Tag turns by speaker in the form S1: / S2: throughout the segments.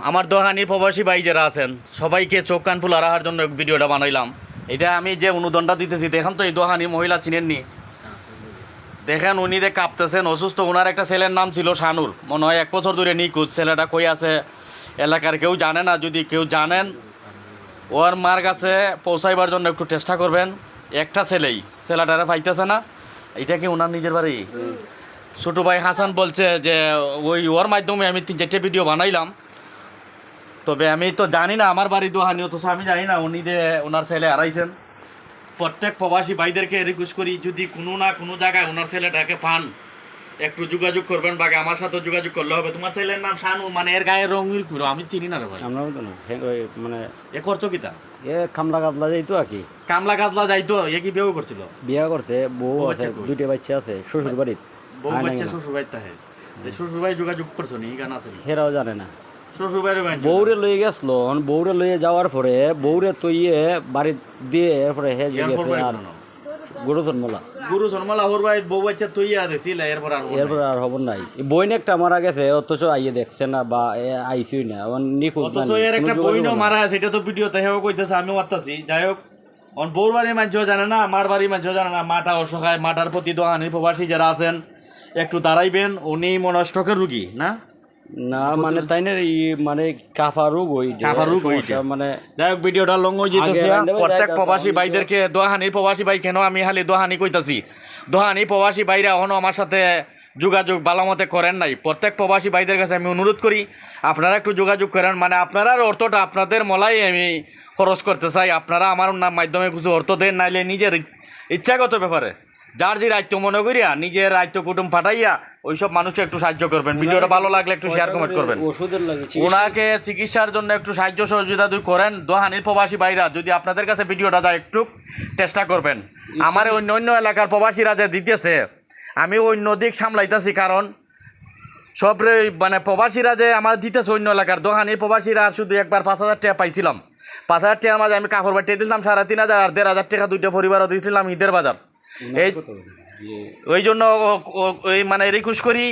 S1: আমার দোকানির প্রবাসী ভাই যারা আছেন সবাইকে চোখ কান ফুলা রাখার জন্য ভিডিওটা বানাইলাম। এটা আমি যে অনুদানটা দিতেছি দেখেন তো, এই দোকানি মহিলা চিনেননি, দেখেন উনি যে কাঁপতেছেন, অসুস্থ। ওনার একটা ছেলের নাম ছিল শানুর, মনে হয় 1 বছর ধরে নিখোঁজ। ছেলেটা কই আছে এলাকার কেউ জানে না, যদি কেউ জানেন ওর মার কাছে পৌঁছাইবার জন্য একটু চেষ্টা করবেন। একটা ছেলেই, ছেলেটারে পাইতেছে না। এটা কি ওনার নিজের বাড়ি? ছোটো ভাই হাসান বলছে যে ওর মাধ্যমে আমি 3-4টে ভিডিও বানাইলাম, তবে আমি তো জানি না আমার বাড়ি দোহানি, অথচ আমি জানি না উনি যে ওনার ছেলে হারাইছেন। প্রত্যেক প্রবাসী ভাইদেরকে রিকোয়েস্ট করি, যদি কোনো না কোনো জায়গায় ওনার ছেলেটাকে পান একটু যোগাযোগ করবেন, বা আমার সাথে যোগাযোগ করলে হবে। তোমার ছেলের নাম শানু, মানে এর গায়ে রঙির পুরো আমি চিনি না রে ভাই।
S2: আমরাও তো না, ওই মানে
S1: এ করতো কিতা?
S2: কামলা গাছলা যাইতো আর কি।
S1: কামলা গাছলা যাইতো? এ কি বিয়ে করছিল?
S2: বিয়া করছে, বউ আছে, 2টে বাচ্চা আছে শ্বশুর বাড়ির।
S1: বউ বাচ্চা শ্বশুর বাড়িতে থাকে? শ্বশুর ভাই যোগাযোগ করছো নি? গান আছে
S2: হেরাও জানে না।
S1: শ্বশুর বাড়ি
S2: বউরে লইয়ে গেছিল, বউরে লইয়ে যাওয়ার পরে বউরে তৈয়ে বাড়ি দিয়ে এরপরে হে গেছে আর গুরু জন্মলা
S1: ওর ভাই বউ বাচ্চা তৈয়া দিছিল, এরপর
S2: আর খবর নাই। বইন একটা মারা গেছে, অথচ আইয়ে দেখছে না বা আইসিই না, নিখোঁজ।
S1: অথচ এর একটা বইনও মারা আছে, এটা তো ভিডিওতে হেও কইতেছে, আমিও মারতাছি। যাই হোক, বউর বাড়ির মানুষও জানে না, মার বাড়ির মানুষও জানে না। মাটা অসহায়, মাটার প্রতি দোকানি প্রবাসী যারা আছেন একটু দাঁড়াইবেন। উনি মনস্টকের রুগী না?
S2: না মানে তাই না, মানে কাফা রোগ মানে।
S1: যাই হোক, ভিডিওটা লং হয়ে যেতেছে। প্রত্যেক প্রবাসী ভাইদেরকে, দোহানির প্রবাসী ভাই কেন আমি খালি দোহানি কইতাছি, দোহানি প্রবাসী ভাইরা এখনো আমার সাথে যোগাযোগ ভালো মতে করেন নাই। প্রত্যেক প্রবাসী ভাইদের কাছে আমি অনুরোধ করি, আপনারা একটু যোগাযোগ করেন। মানে আপনারা অর্থটা আপনাদের মলাই আমি খরচ করতে চাই, আপনারা আমার মাধ্যমে কিছু অর্থ দেন, নাইলে নিজের ইচ্ছাগত ব্যাপারে যার যে রাজ্য মনে করিয়া নিজের রাজ্য কুটুম পাঠাইয়া ওইসব মানুষকে একটু সাহায্য করবেন। ভিডিওটা ভালো লাগলে একটু শেয়ার কমেন্ট করবেন। ওনাকে চিকিৎসার জন্য একটু সাহায্য সহযোগিতা যদি করেন, দোহানির প্রবাসী ভাইরা, যদি আপনাদের কাছে ভিডিওটা যায় একটু চেষ্টা করবেন। আমার অন্য এলাকার প্রবাসীরা যে দিতেছে, আমি অন্য দিক সামলাইতেছি, কারণ সব মানে প্রবাসীরা যে আমার দিতেছে অন্য এলাকার, দোহানির প্রবাসীরা শুধু একবার 5,000 টাকা পাইছিলাম। 5,000 টাকার মাঝে আমি কাপড় বাটিয়ে দিয়েছিলাম 3,500 আর 1,500 টাকা 2টা পরিবারও দিয়েছিলাম ঈদের বাজার। ওই জন্য ওই মানে রিকোয়েস্ট করি,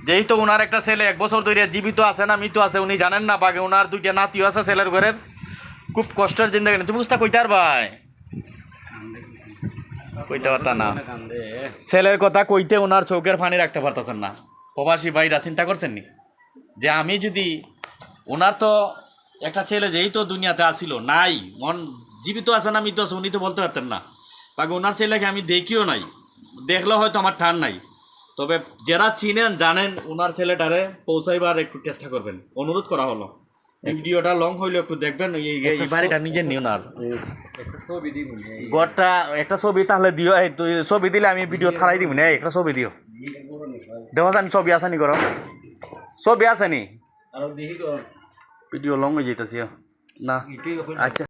S1: যেহেতু ওনার একটা ছেলে 1 বছর ধরে জীবিত আছে না মৃত আছে উনি জানেন না, বাকি ওনার 2টা নাতিও আছে ছেলের ঘরের, খুব কষ্টের জিন্দগি। তুমি বুঝতে কইতার ভাই কইতে পারতা না, ছেলের কথা কইতে ওনার চোখের পানি রাখতে পারতেছেন না। প্রবাসী ভাইরা চিন্তা করছেন নি যে আমি যদি, ওনার তো একটা ছেলে যেই তো দুনিয়াতে আসিল নাই, মন জীবিত আছে না মৃত আছে উনি তো বলতে পারতেন না। বাকি ওনার ছেলেকে আমি দেখিও নাই, দেখলেও হয়তো আমার ঠান নাই। তবে যারা চিনেন জানেন ওনার ছেলেটারে পৌঁছাইবার একটু চেষ্টা করবেন, অনুরোধ করা হলো। ভিডিওটা লং হইলে একটু দেখবেন। এই বাড়িটা নিজের নিও না, ঘরটা একটা ছবি তাহলে দিও। তুই ছবি দিলে আমি ভিডিও থালাই দিব না, একটা ছবি দিও। দেখো জানি ছবি আসেনি, করো ছবি আসেনি, ভিডিও লং হয়ে যেতেছি না। আচ্ছা।